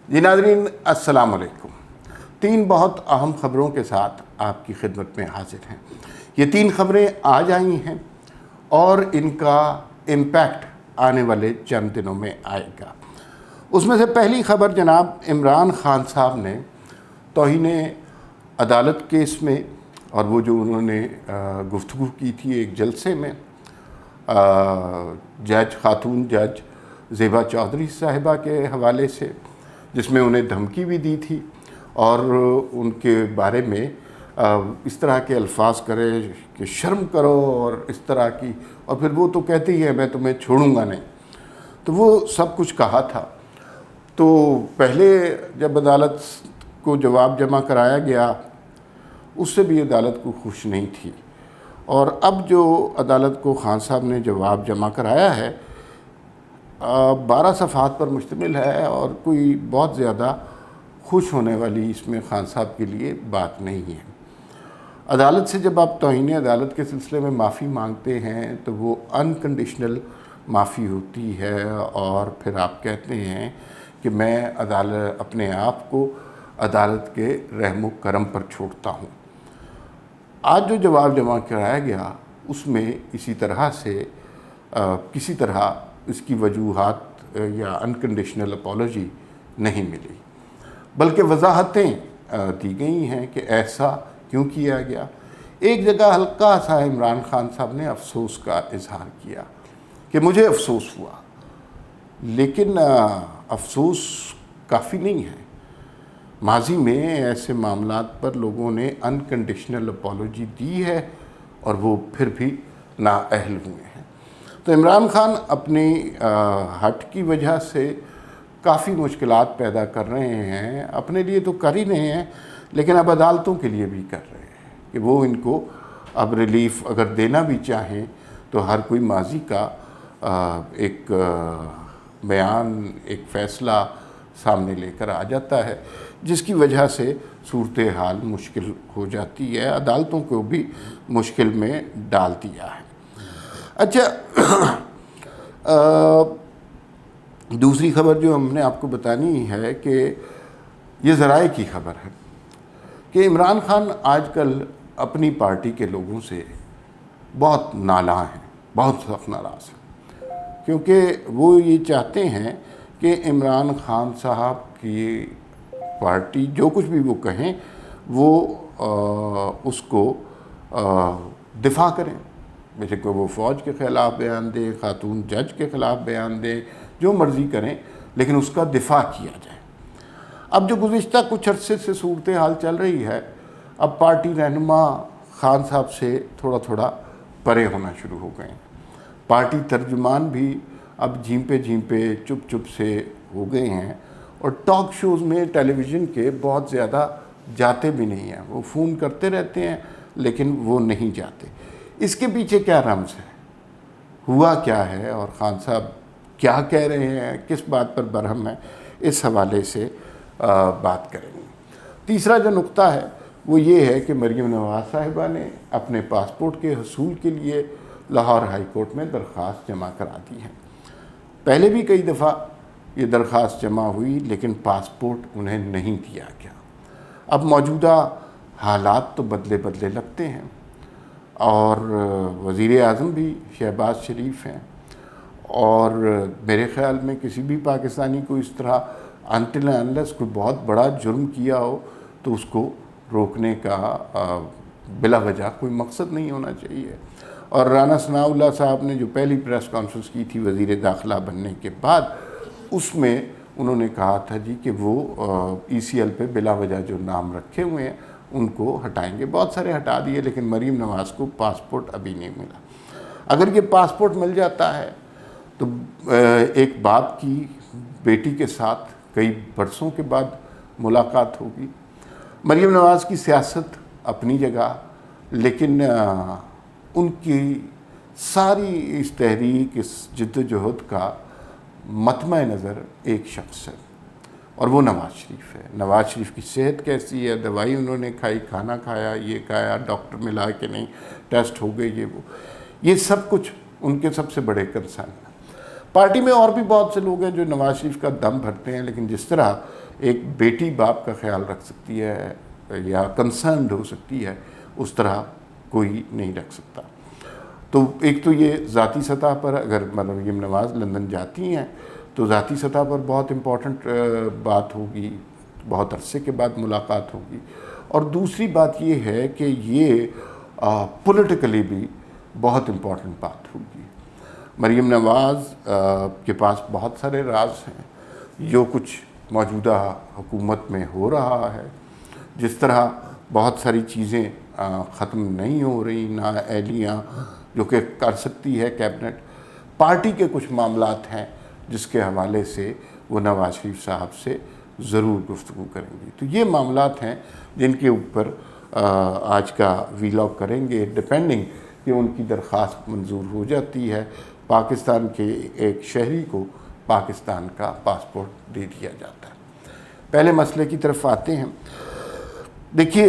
جی ناظرین السلام علیکم۔ تین بہت اہم خبروں کے ساتھ آپ کی خدمت میں حاضر ہیں۔ یہ تین خبریں آج آئی ہیں اور ان کا امپیکٹ آنے والے چند دنوں میں آئے گا۔ اس میں سے پہلی خبر جناب عمران خان صاحب نے توہین عدالت کیس میں، اور وہ جو انہوں نے گفتگو کی تھی ایک جلسے میں خاتون جج زیبا چودھری صاحبہ کے حوالے سے، جس میں انہیں دھمکی بھی دی تھی اور ان کے بارے میں اس طرح کے الفاظ کرے کہ شرم کرو اور اس طرح کی، اور پھر وہ تو کہتی ہے میں تمہیں چھوڑوں گا نہیں، تو وہ سب کچھ کہا تھا۔ تو پہلے جب عدالت کو جواب جمع کرایا گیا اس سے بھی عدالت کو خوش نہیں تھی، اور اب جو عدالت کو خان صاحب نے جواب جمع کرایا ہے 12 صفحات پر مشتمل ہے، اور کوئی بہت زیادہ خوش ہونے والی اس میں خان صاحب کے لیے بات نہیں ہے۔ عدالت سے جب آپ توہین عدالت کے سلسلے میں معافی مانگتے ہیں تو وہ انکنڈیشنل معافی ہوتی ہے، اور پھر آپ کہتے ہیں کہ میں اپنے آپ کو عدالت کے رحم و کرم پر چھوڑتا ہوں۔ آج جو جواب جمع کرایا گیا اس میں اسی طرح سے کسی طرح اس کی وجوہات یا انکنڈیشنل اپالوجی نہیں ملی، بلکہ وضاحتیں دی گئی ہیں کہ ایسا کیوں کیا گیا۔ ایک جگہ ہلکا سا عمران خان صاحب نے افسوس کا اظہار کیا کہ مجھے افسوس ہوا، لیکن افسوس کافی نہیں ہے۔ ماضی میں ایسے معاملات پر لوگوں نے انکنڈیشنل اپالوجی دی ہے اور وہ پھر بھی نااہل ہوئے ہیں۔ تو عمران خان اپنی ہٹ کی وجہ سے کافی مشکلات پیدا کر رہے ہیں، اپنے لیے تو کر ہی رہے ہیں لیکن اب عدالتوں کے لیے بھی کر رہے ہیں کہ وہ ان کو اب ریلیف اگر دینا بھی چاہیں تو ہر کوئی ماضی کا ایک بیان، ایک فیصلہ سامنے لے کر آ جاتا ہے، جس کی وجہ سے صورتحال مشکل ہو جاتی ہے، عدالتوں کو بھی مشکل میں ڈال دیا ہے۔ اچھا، دوسری خبر جو ہم نے آپ کو بتانی ہے کہ یہ ذرائع کی خبر ہے کہ عمران خان آج کل اپنی پارٹی کے لوگوں سے بہت نالاں ہیں، بہت سخت ناراض ہیں، کیونکہ وہ یہ چاہتے ہیں کہ عمران خان صاحب کی پارٹی جو کچھ بھی وہ کہیں وہ اس کو دفاع کریں، جیسے کہ وہ فوج کے خلاف بیان دیں، خاتون جج کے خلاف بیان دیں، جو مرضی کریں، لیکن اس کا دفاع کیا جائے۔ اب جو گزشتہ کچھ عرصے سے صورتحال چل رہی ہے، اب پارٹی رہنما خان صاحب سے تھوڑا تھوڑا پرے ہونا شروع ہو گئے ہیں۔ پارٹی ترجمان بھی اب جھیمپے چپ چپ سے ہو گئے ہیں، اور ٹاک شوز میں ٹیلی ویژن کے بہت زیادہ جاتے بھی نہیں ہیں، وہ فون کرتے رہتے ہیں لیکن وہ نہیں جاتے۔ اس کے پیچھے کیا رمز ہے، ہوا کیا ہے، اور خان صاحب کیا کہہ رہے ہیں، کس بات پر برہم ہے، اس حوالے سے بات کریں گے۔ تیسرا جو نقطہ ہے وہ یہ ہے کہ مریم نواز صاحبہ نے اپنے پاسپورٹ کے حصول کے لیے لاہور ہائی کورٹ میں درخواست جمع کرا دی ہے۔ پہلے بھی کئی دفعہ یہ درخواست جمع ہوئی لیکن پاسپورٹ انہیں نہیں دیا گیا۔ اب موجودہ حالات تو بدلے لگتے ہیں، اور وزیر اعظم بھی شہباز شریف ہیں، اور میرے خیال میں کسی بھی پاکستانی کو اس طرح انٹل انلیس کوئی بہت بڑا جرم کیا ہو تو اس کو روکنے کا بلا وجہ کوئی مقصد نہیں ہونا چاہیے۔ اور رانا ثناء اللہ صاحب نے جو پہلی پریس کانفرنس کی تھی وزیر داخلہ بننے کے بعد، اس میں انہوں نے کہا تھا جی کہ وہ ای سی ایل پہ بلا وجہ جو نام رکھے ہوئے ہیں ان کو ہٹائیں گے۔ بہت سارے ہٹا دیے لیکن مریم نواز کو پاسپورٹ ابھی نہیں ملا۔ اگر یہ پاسپورٹ مل جاتا ہے تو ایک باپ کی بیٹی کے ساتھ کئی برسوں کے بعد ملاقات ہوگی۔ مریم نواز کی سیاست اپنی جگہ، لیکن ان کی ساری اس تحریک، اس جدوجہد کا مطمع نظر ایک شخص ہے، اور وہ نواز شریف ہے۔ نواز شریف کی صحت کیسی ہے، دوائی انہوں نے کھائی، کھانا کھایا، یہ کھایا، ڈاکٹر ملا کہ نہیں، ٹیسٹ ہو گئے، یہ وہ، یہ سب کچھ ان کے سب سے بڑے کنسرن ہیں۔ پارٹی میں اور بھی بہت سے لوگ ہیں جو نواز شریف کا دم بھرتے ہیں، لیکن جس طرح ایک بیٹی باپ کا خیال رکھ سکتی ہے یا کنسرنڈ ہو سکتی ہے، اس طرح کوئی نہیں رکھ سکتا۔ تو ایک تو یہ ذاتی سطح پر اگر مریم نواز لندن جاتی ہیں تو ذاتی سطح پر بہت امپورٹنٹ بات ہوگی، بہت عرصے کے بعد ملاقات ہوگی، اور دوسری بات یہ ہے کہ یہ پولیٹیکلی بھی بہت امپورٹنٹ بات ہوگی۔ مریم نواز کے پاس بہت سارے راز ہیں، جو کچھ موجودہ حکومت میں ہو رہا ہے، جس طرح بہت ساری چیزیں ختم نہیں ہو رہی، نااہلیاں جو کہ کر سکتی ہے کیبنٹ، پارٹی کے کچھ معاملات ہیں جس کے حوالے سے وہ نواز شریف صاحب سے ضرور گفتگو کریں گی۔ تو یہ معاملات ہیں جن کے اوپر آج کا ویلاگ کریں گے، ڈپینڈنگ کہ ان کی درخواست منظور ہو جاتی ہے، پاکستان کے ایک شہری کو پاکستان کا پاسپورٹ دے دیا جاتا ہے۔ پہلے مسئلے کی طرف آتے ہیں۔ دیکھیے،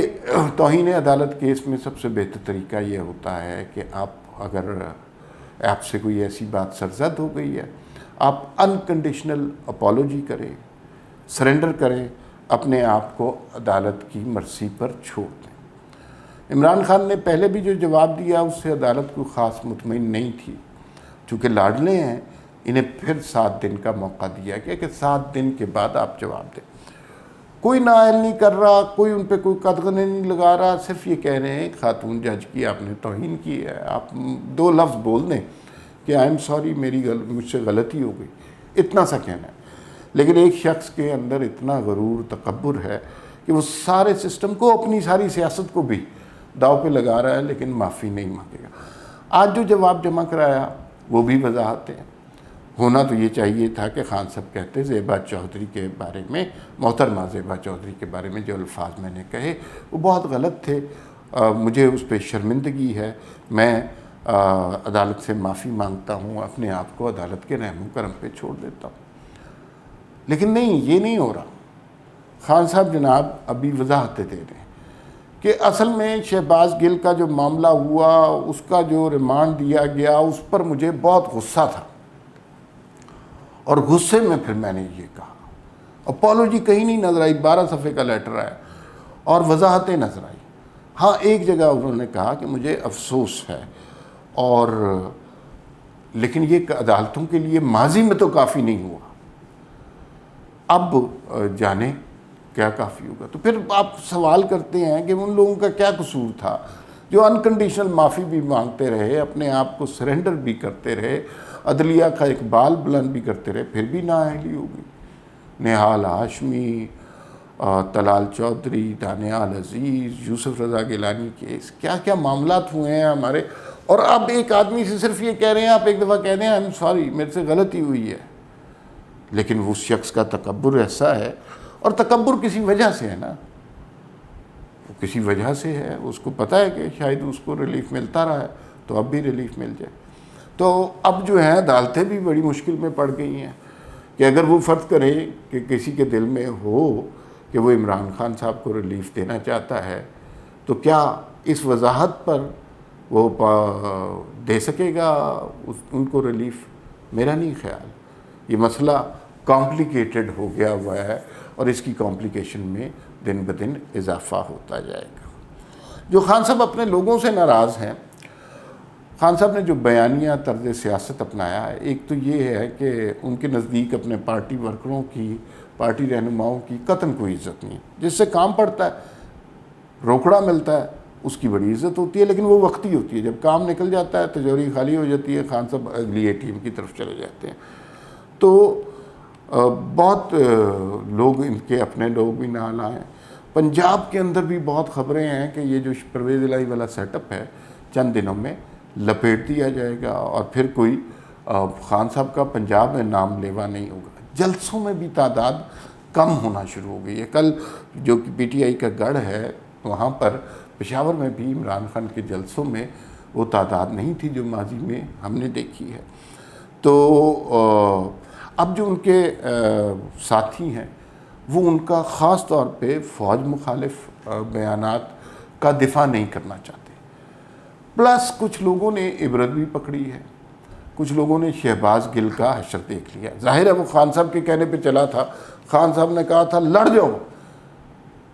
توہین عدالت کیس میں سب سے بہتر طریقہ یہ ہوتا ہے کہ اگر آپ سے کوئی ایسی بات سرزد ہو گئی ہے، آپ انکنڈیشنل اپالوجی کریں، سرنڈر کریں، اپنے آپ کو عدالت کی مرضی پر چھوڑ دیں۔ عمران خان نے پہلے بھی جو جواب دیا اس سے عدالت کو خاص مطمئن نہیں تھی، چونکہ لاڈلے ہیں، انہیں پھر 7 دن کا موقع دیا گیا کہ 7 دن کے بعد آپ جواب دیں۔ کوئی نااہل نہیں کر رہا، کوئی ان پہ کوئی قدغنیں نہیں لگا رہا، صرف یہ کہہ رہے ہیں خاتون جج کی آپ نے توہین کی ہے، آپ 2 لفظ بول دیں کہ آئی ایم سوری، مجھ سے غلطی ہو گئی، اتنا سا کہنا ہے۔ لیکن ایک شخص کے اندر اتنا غرور، تکبر ہے کہ وہ سارے سسٹم کو، اپنی ساری سیاست کو بھی داؤ پہ لگا رہا ہے، لیکن معافی نہیں مانگے گا۔ آج جو جواب جمع کرایا وہ بھی وضاحتیں ہیں۔ ہونا تو یہ چاہیے تھا کہ خان صاحب کہتے زیبا چودھری کے بارے میں، محترمہ زیبا چودھری کے بارے میں جو الفاظ میں نے کہے وہ بہت غلط تھے، مجھے اس پہ شرمندگی ہے، میں عدالت سے معافی مانگتا ہوں، اپنے آپ کو عدالت کے رحم و کرم پہ چھوڑ دیتا ہوں۔ لیکن نہیں، یہ نہیں ہو رہا۔ خان صاحب جناب ابھی وضاحتیں دے رہے ہیں کہ اصل میں شہباز گل کا جو معاملہ ہوا، اس کا جو ریمانڈ دیا گیا، اس پر مجھے بہت غصہ تھا، اور غصے میں پھر میں نے یہ کہا۔ اپالوجی کہیں نہیں نظر آئی، 12 صفحے کا لیٹر آیا اور وضاحتیں نظر آئی۔ ہاں، ایک جگہ انہوں نے کہا کہ مجھے افسوس ہے، اور لیکن یہ عدالتوں کے لیے ماضی میں تو کافی نہیں ہوا، اب جانے کیا کافی ہوگا۔ تو پھر آپ سوال کرتے ہیں کہ ان لوگوں کا کیا قصور تھا جو انکنڈیشنل معافی بھی مانگتے رہے، اپنے آپ کو سرنڈر بھی کرتے رہے، عدلیہ کا اقبال بلند بھی کرتے رہے، پھر بھی نااہلی ہو گئی۔ نہال ہاشمی، طلال چودھری، دانیال عزیز، یوسف رضا گیلانی کیس، کیا کیا معاملات ہوئے ہیں ہمارے، اور اب ایک آدمی سے صرف یہ کہہ رہے ہیں، آپ ایک دفعہ کہہ رہے ہیں آئی ایم سوری، میرے سے غلطی ہوئی ہے، لیکن اس شخص کا تکبر ایسا ہے، اور تکبر کسی وجہ سے ہے نا، کسی وجہ سے ہے، اس کو پتہ ہے کہ شاید اس کو ریلیف ملتا رہا ہے تو اب بھی ریلیف مل جائے۔ تو اب جو ہے عدالتیں بھی بڑی مشکل میں پڑ گئی ہیں کہ اگر وہ فرض کریں کہ کسی کے دل میں ہو کہ وہ عمران خان صاحب کو ریلیف دینا چاہتا ہے، تو کیا اس وضاحت پر وہ دے سکے گا ان کو ریلیف؟ میرا نہیں خیال۔ یہ مسئلہ کمپلیکیٹڈ ہو گیا ہوا ہے، اور اس کی کمپلیکیشن میں دن بدن اضافہ ہوتا جائے گا۔ جو خان صاحب اپنے لوگوں سے ناراض ہیں، خان صاحب نے جو بیانیہ طرز سیاست اپنایا ہے، ایک تو یہ ہے کہ ان کے نزدیک اپنے پارٹی ورکروں کی، پارٹی رہنماؤں کی قطعاً کوئی عزت نہیں ہے۔ جس سے کام پڑتا ہے، روکڑا ملتا ہے، اس کی بڑی عزت ہوتی ہے، لیکن وہ وقتی ہوتی ہے۔ جب کام نکل جاتا ہے، تجوری خالی ہو جاتی ہے، خان صاحب اگلی ٹیم کی طرف چلے جاتے ہیں۔ تو بہت لوگ ان کے اپنے لوگ بھی نال آئے ہیں۔ پنجاب کے اندر بھی بہت خبریں ہیں کہ یہ جو پرویز الہی والا سیٹ اپ ہے چند دنوں میں لپیٹ دیا جائے گا، اور پھر کوئی خان صاحب کا پنجاب میں نام لیوا نہیں ہوگا۔ جلسوں میں بھی تعداد کم ہونا شروع ہو گئی ہے۔ کل جو کہ پی ٹی آئی کا گڑھ ہے، وہاں پر پشاور میں بھی عمران خان کے جلسوں میں وہ تعداد نہیں تھی جو ماضی میں ہم نے دیکھی ہے۔ تو اب جو ان کے ساتھی ہیں وہ ان کا خاص طور پہ فوج مخالف بیانات کا دفاع نہیں کرنا چاہتے، پلس کچھ لوگوں نے عبرت بھی پکڑی ہے کچھ لوگوں نے شہباز گل کا حشر دیکھ لیا. ظاہر ہے وہ خان صاحب کے کہنے پہ چلا تھا, خان صاحب نے کہا تھا لڑ جاؤ,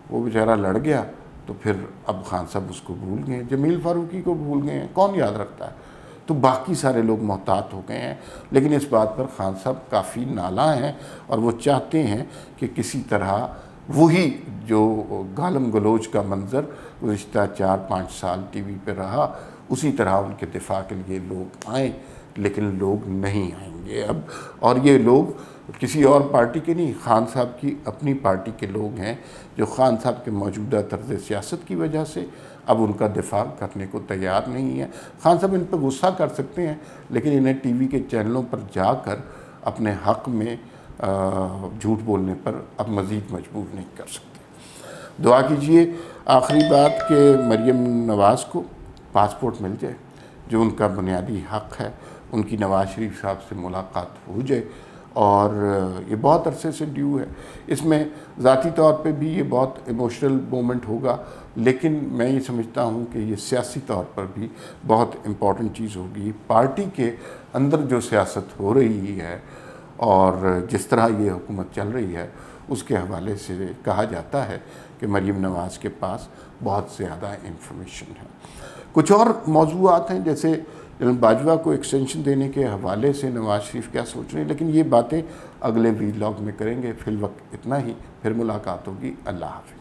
وہ بیچارہ لڑ گیا, تو پھر اب خان صاحب اس کو بھول گئے, جمیل فاروقی کو بھول گئے ہیں, کون یاد رکھتا ہے. تو باقی سارے لوگ محتاط ہو گئے ہیں, لیکن اس بات پر خان صاحب کافی نالاں ہیں اور وہ چاہتے ہیں کہ کسی طرح وہی جو گالم گلوچ کا منظر گزشتہ 4-5 سال ٹی وی پہ رہا, اسی طرح ان کے دفاع کے لیے لوگ آئیں, لیکن لوگ نہیں آئیں گے اب. اور یہ لوگ کسی اور پارٹی کے نہیں, خان صاحب کی اپنی پارٹی کے لوگ ہیں جو خان صاحب کے موجودہ طرز سیاست کی وجہ سے اب ان کا دفاع کرنے کو تیار نہیں ہے. خان صاحب ان پہ غصہ کر سکتے ہیں, لیکن انہیں ٹی وی کے چینلوں پر جا کر اپنے حق میں جھوٹ بولنے پر اب مزید مجبور نہیں کر سکتے. دعا کیجئے آخری بات کہ مریم نواز کو پاسپورٹ مل جائے, جو ان کا بنیادی حق ہے. ان کی نواز شریف صاحب سے ملاقات ہو جائے, اور یہ بہت عرصے سے ڈیو ہے. اس میں ذاتی طور پہ بھی یہ بہت ایموشنل مومنٹ ہوگا, لیکن میں یہ سمجھتا ہوں کہ یہ سیاسی طور پر بھی بہت امپورٹنٹ چیز ہوگی. پارٹی کے اندر جو سیاست ہو رہی ہے اور جس طرح یہ حکومت چل رہی ہے, اس کے حوالے سے کہا جاتا ہے کہ مریم نواز کے پاس بہت زیادہ انفارمیشن ہے. کچھ اور موضوعات ہیں, جیسے جنرل باجوہ کو ایکسٹینشن دینے کے حوالے سے نواز شریف کیا سوچ رہے ہیں, لیکن یہ باتیں اگلے ویلاگ میں کریں گے. فی الوقت اتنا ہی, پھر ملاقات ہوگی. اللہ حافظ.